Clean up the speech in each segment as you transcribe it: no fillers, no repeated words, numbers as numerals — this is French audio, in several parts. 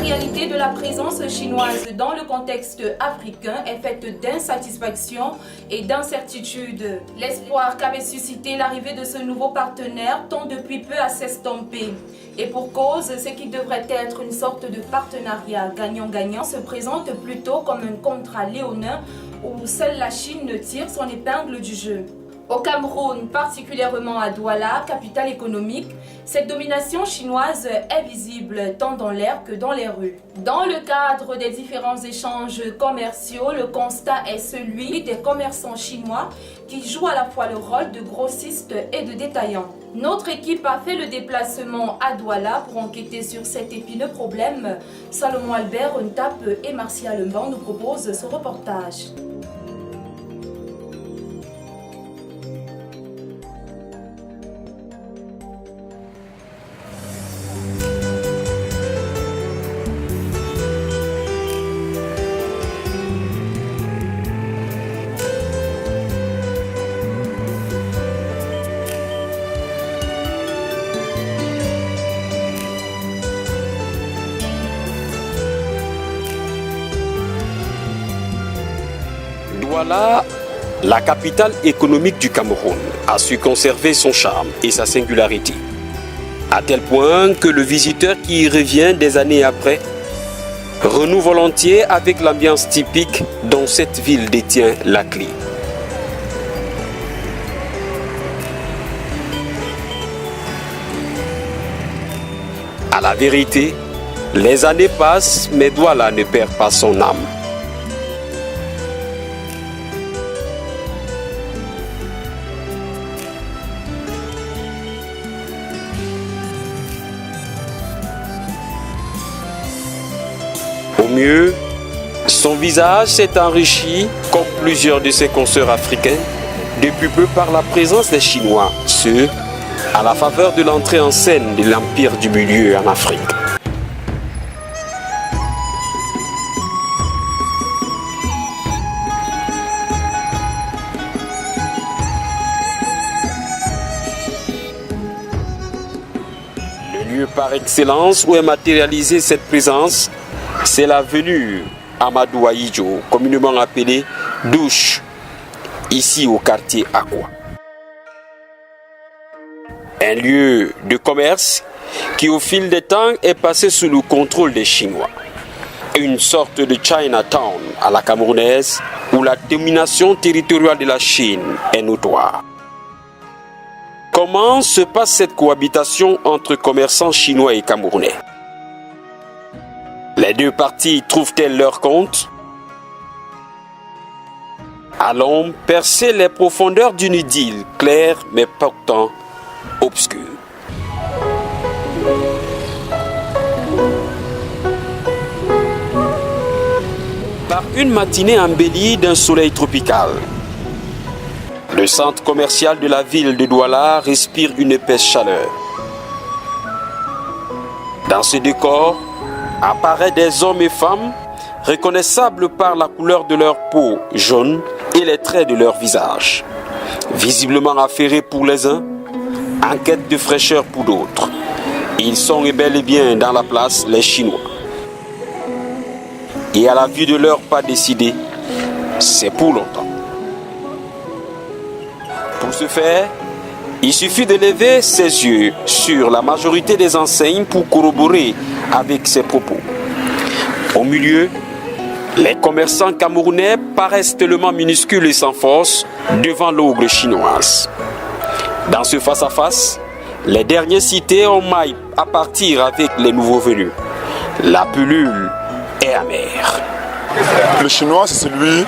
réalité de la présence chinoise dans le contexte africain est faite d'insatisfaction et d'incertitude. L'espoir qu'avait suscité l'arrivée de ce nouveau partenaire tend depuis peu à s'estomper. Et pour cause, ce qui devrait être une sorte de partenariat gagnant-gagnant se présente plutôt comme un contrat léonin où seule la Chine tire son épingle du jeu. Au Cameroun, particulièrement à Douala, capitale économique, cette domination chinoise est visible tant dans l'air que dans les rues. Dans le cadre des différents échanges commerciaux, le constat est celui des commerçants chinois qui jouent à la fois le rôle de grossistes et de détaillants. Notre équipe a fait le déplacement à Douala pour enquêter sur cet épineux problème. Salomon Albert, Untap et Martial Mban nous proposent ce reportage. Douala, la capitale économique du Cameroun, a su conserver son charme et sa singularité, à tel point que le visiteur qui y revient des années après renoue volontiers avec l'ambiance typique dont cette ville détient la clé. À la vérité, les années passent, mais Douala ne perd pas son âme. Au mieux, son visage s'est enrichi, comme plusieurs de ses consoeurs africains, depuis peu par la présence des Chinois, ce à la faveur de l'entrée en scène de l'Empire du Milieu en Afrique. Le lieu par excellence où est matérialisée cette présence, c'est l'avenue Amadou Ahidjo, communément appelée Douche, ici au quartier Aqua. Un lieu de commerce qui au fil des temps est passé sous le contrôle des Chinois. Une sorte de Chinatown à la camerounaise où la domination territoriale de la Chine est notoire. Comment se passe cette cohabitation entre commerçants chinois et camerounais? Les deux parties trouvent-elles leur compte? Allons percer les profondeurs d'une idylle claire mais pourtant obscure. Par une matinée embellie d'un soleil tropical, le centre commercial de la ville de Douala respire une épaisse chaleur. Dans ce décor, apparaissent des hommes et femmes reconnaissables par la couleur de leur peau jaune et les traits de leur visage. Visiblement affairés pour les uns, en quête de fraîcheur pour d'autres. Ils sont bel et bien dans la place les Chinois. Et à la vue de leur pas décidé, c'est pour longtemps. Pour ce faire, il suffit de lever ses yeux sur la majorité des enseignes pour corroborer avec ses propos. Au milieu, les commerçants camerounais paraissent tellement minuscules et sans force devant l'ogre chinoise. Dans ce face-à-face, les derniers cités ont maille à partir avec les nouveaux venus. La pilule est amère. Le Chinois, c'est celui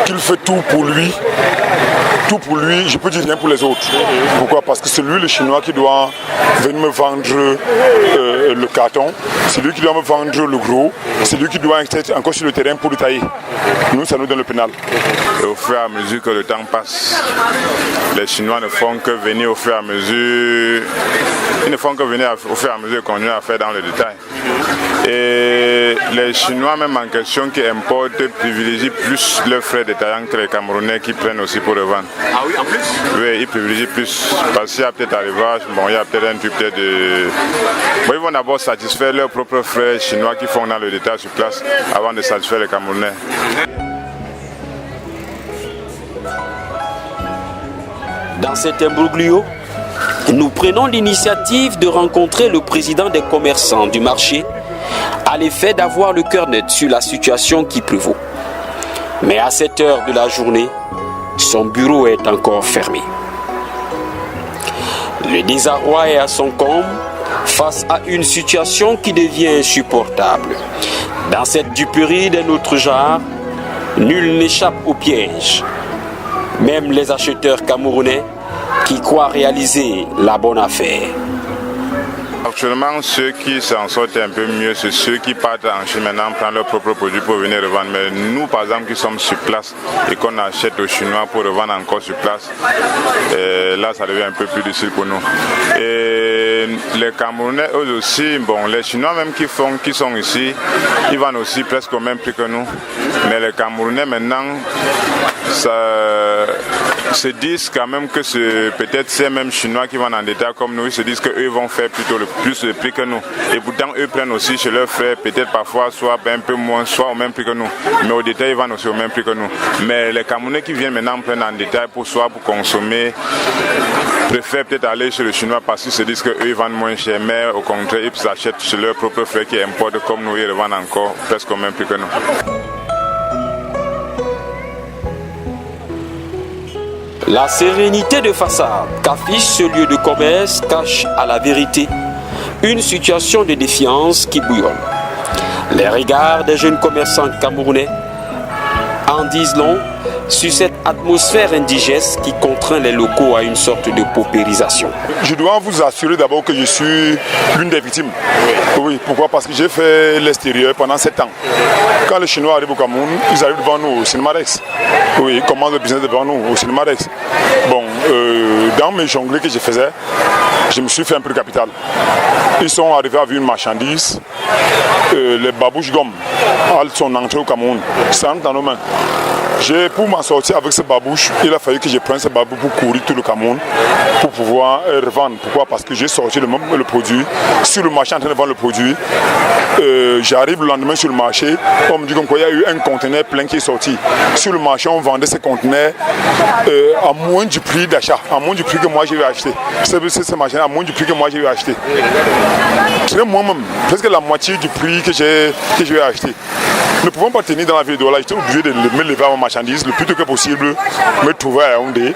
qui fait tout pour lui. Tout pour lui, je peux dire rien pour les autres. Pourquoi? Parce que c'est lui, le Chinois, qui doit venir me vendre le carton. C'est lui qui doit me vendre le gros. C'est lui qui doit être encore sur le terrain pour le tailler. Nous, ça nous donne le pénal. Et au fur et à mesure que le temps passe, les Chinois ne font que venir au fur et à mesure. Ils ne font que venir au fur et à mesure qu'on continue à faire dans le détail. Et les Chinois même en question qui importent privilégient plus leurs frères détaillants que les Camerounais qui prennent aussi pour revendre. Ah oui, en plus? Oui, ils privilégient plus parce qu'il y a peut-être arrivage, bon, il y a peut-être un truc de... Bon, ils vont d'abord satisfaire leurs propres frères chinois qui font dans le détail sur place avant de satisfaire les Camerounais. Dans cet imbroglio, nous prenons l'initiative de rencontrer le président des commerçants du marché à l'effet d'avoir le cœur net sur la situation qui prévaut. Mais à cette heure de la journée, son bureau est encore fermé. Le désarroi est à son comble face à une situation qui devient insupportable. Dans cette duperie d'un autre genre, nul n'échappe au piège. Même les acheteurs camerounais qui croient réaliser la bonne affaire. Actuellement, ceux qui s'en sortent un peu mieux, c'est ceux qui partent en Chine maintenant, prennent leurs propres produits pour venir revendre. Mais nous, par exemple, qui sommes sur place et qu'on achète aux Chinois pour revendre encore sur place, là, ça devient un peu plus difficile pour nous. Et les Camerounais, eux aussi, bon, les Chinois même qui sont ici, ils vendent aussi presque au même prix que nous. Mais les Camerounais, maintenant, ça se disent quand même que peut-être ces mêmes Chinois qui vendent en détail comme nous, ils se disent qu'eux vont faire plutôt plus de prix que nous. Et pourtant, eux prennent aussi chez leurs frères, peut-être parfois soit un peu moins, soit au même prix que nous. Mais au détail, ils vendent aussi au même prix que nous. Mais les Camerounais qui viennent maintenant prennent en détail pour consommer, préfèrent peut-être aller chez le Chinois parce qu'ils se disent qu'eux ils vendent moins cher. Mais au contraire, ils achètent chez leurs propres frères qui importent comme nous, ils revendent encore presque au même prix que nous. La sérénité de façade qu'affiche ce lieu de commerce cache à la vérité une situation de défiance qui bouillonne. Les regards des jeunes commerçants camerounais en disent long sur cette atmosphère indigeste qui contraint les locaux à une sorte de paupérisation. Je dois vous assurer d'abord que je suis l'une des victimes. Oui, pourquoi? Parce que j'ai fait l'extérieur pendant 7 ans. Quand les Chinois arrivent au Cameroun, ils arrivent devant nous au Cinemarex. Oui, ils commandent le business devant nous au Cinemarex. Bon, dans mes jonglées que je faisais, je me suis fait un peu de capital. Ils sont arrivés avec une marchandise, les babouches gomme, elles sont entrées au Cameroun, ça entre dans nos mains. Pour m'en sortir avec ces babouches, il a fallu que je prenne ces babouches pour courir tout le Cameroun pour pouvoir revendre. Pourquoi? Parce que j'ai sorti le produit, sur le marché en train de vendre le produit. J'arrive le lendemain sur le marché, on me dit qu'il y a eu un conteneur plein qui est sorti. Sur le marché, on vendait ces conteneurs à moins du prix d'achat, à moins du prix que moi j'ai eu acheté. Ces machines à moins du prix que moi j'ai eu acheté. C'est moi-même, presque la moitié du prix que j'ai eu acheté. Ne pouvant pas tenir dans la ville de là, j'étais obligé de me lever à ma marchandise le plus tôt que possible, me trouver à Yaoundé.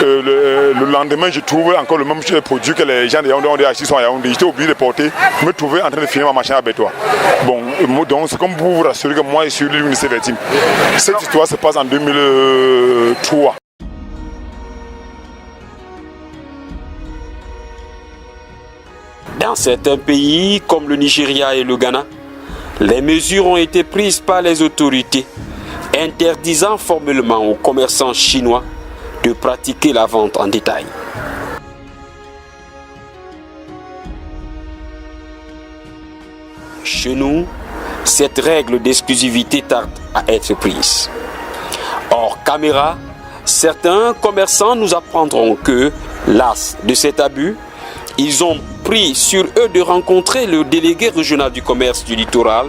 Le lendemain, je trouve encore le même produit que les gens de Yaoundé ont acheté sont à Yaoundé. J'étais obligé de porter, me trouver en train de finir ma marchandise à Bétois. Bon, donc c'est comme pour vous rassurer que moi je suis l'une de ces victimes. Cette histoire se passe en 2003. Dans certains pays comme le Nigeria et le Ghana, les mesures ont été prises par les autorités interdisant formellement aux commerçants chinois de pratiquer la vente en détail. Chez nous, cette règle d'exclusivité tarde à être prise. Hors caméra, certains commerçants nous apprendront que, las de cet abus, ils ont pris sur eux de rencontrer le délégué régional du commerce du littoral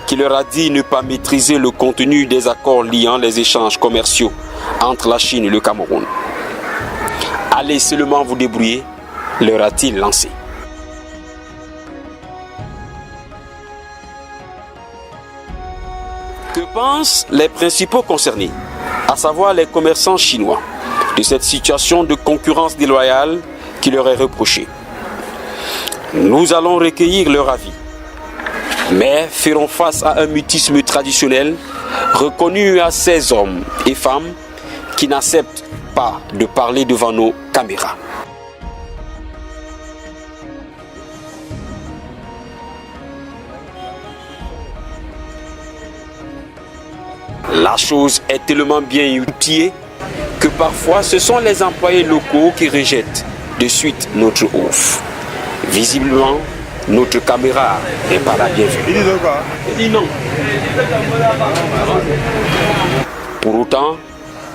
qui leur a dit ne pas maîtriser le contenu des accords liant les échanges commerciaux entre la Chine et le Cameroun. Allez seulement vous débrouiller, leur a-t-il lancé. Que pensent les principaux concernés, à savoir les commerçants chinois, de cette situation de concurrence déloyale qui leur est reprochée? Nous allons recueillir leur avis, mais ferons face à un mutisme traditionnel reconnu à ces hommes et femmes qui n'acceptent pas de parler devant nos caméras. La chose est tellement bien outillée que parfois ce sont les employés locaux qui rejettent de suite notre offre. Visiblement, notre caméra n'est pas la bienvenue. Il dit non. Pour autant,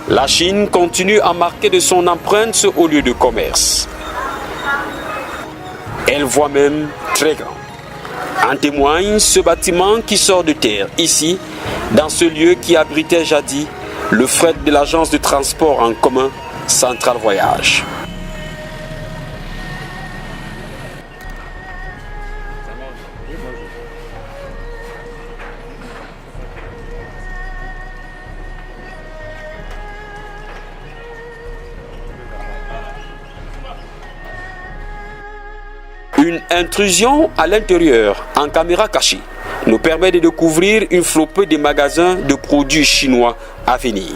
la Chine continue à marquer de son empreinte ce haut lieu de commerce. Elle voit même très grand. En témoigne ce bâtiment qui sort de terre, ici, dans ce lieu qui abritait jadis le fret de l'agence de transport en commun Central Voyage. Une intrusion à l'intérieur en caméra cachée nous permet de découvrir une flopée de magasins de produits chinois à venir.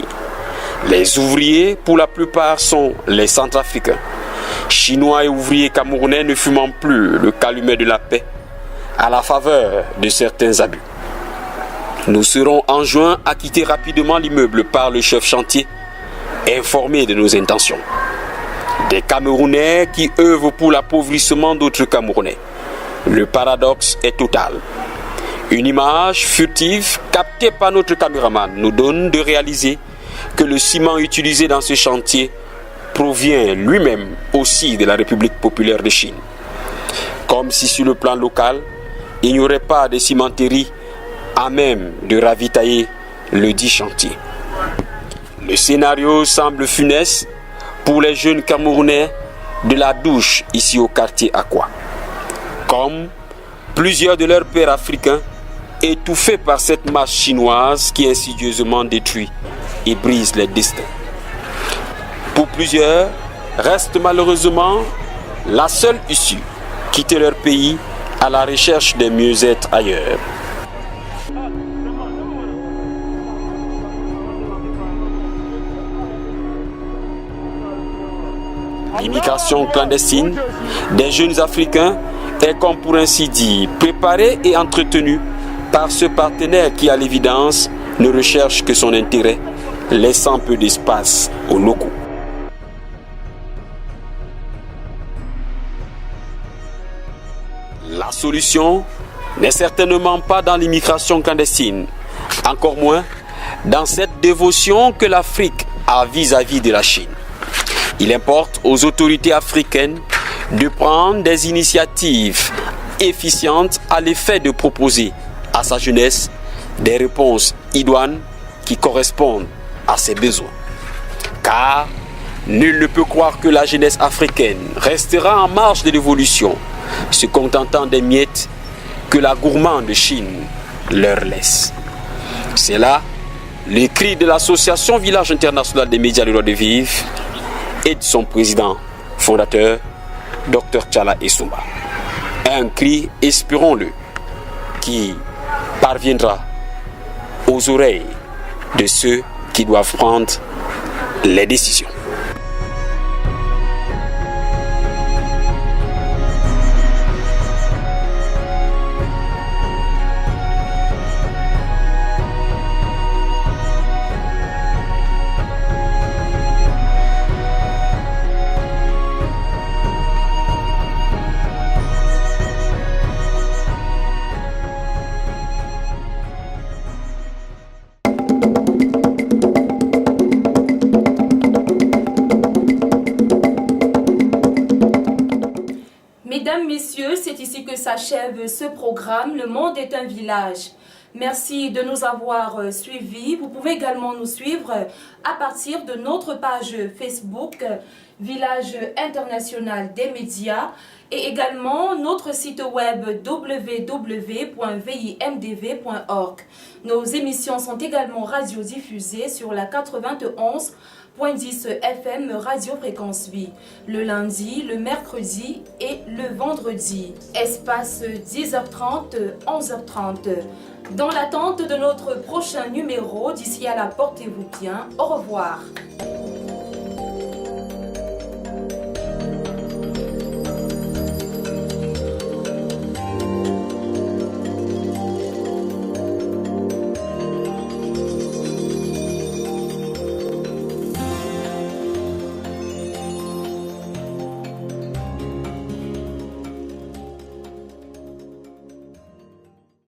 Les ouvriers, pour la plupart, sont les Centrafricains. Chinois et ouvriers camerounais ne fumant plus le calumet de la paix à la faveur de certains abus. Nous serons enjoints à quitter rapidement l'immeuble par le chef chantier, informé de nos intentions. Des Camerounais qui œuvrent pour l'appauvrissement d'autres Camerounais. Le paradoxe est total. Une image furtive captée par notre caméraman nous donne de réaliser que le ciment utilisé dans ce chantier provient lui-même aussi de la République populaire de Chine. Comme si sur le plan local, il n'y aurait pas de cimenterie à même de ravitailler le dit chantier. Le scénario semble funeste pour les jeunes Camerounais de la douche ici au quartier Aqua. Comme plusieurs de leurs pères africains étouffés par cette masse chinoise qui insidieusement détruit et brise les destins. Pour plusieurs, reste malheureusement la seule issue, quitter leur pays à la recherche des mieux-être ailleurs. L'immigration clandestine des jeunes Africains est, comme pour ainsi dire, préparée et entretenue par ce partenaire qui, à l'évidence, ne recherche que son intérêt, laissant peu d'espace aux locaux. La solution n'est certainement pas dans l'immigration clandestine, encore moins dans cette dévotion que l'Afrique a vis-à-vis de la Chine. Il importe aux autorités africaines de prendre des initiatives efficientes à l'effet de proposer à sa jeunesse des réponses idoines qui correspondent à ses besoins. Car nul ne peut croire que la jeunesse africaine restera en marge de l'évolution, se contentant des miettes que la gourmande Chine leur laisse. C'est là le cri de l'association Village international des médias Le Droit de Vivre et de son président fondateur, Dr Tchala Essoumba. Un cri, espérons-le, qui parviendra aux oreilles de ceux qui doivent prendre les décisions. Mesdames, Messieurs, c'est ici que s'achève ce programme. Le monde est un village. Merci de nous avoir suivis. Vous pouvez également nous suivre à partir de notre page Facebook, Village international des médias, et également notre site web www.vimdv.org. Nos émissions sont également radiodiffusées sur la 91.10 FM Radio Fréquence Vie, le lundi, le mercredi et le vendredi. Espace 10h30, 11h30. Dans l'attente de notre prochain numéro, d'ici à là, portez-vous bien. Au revoir.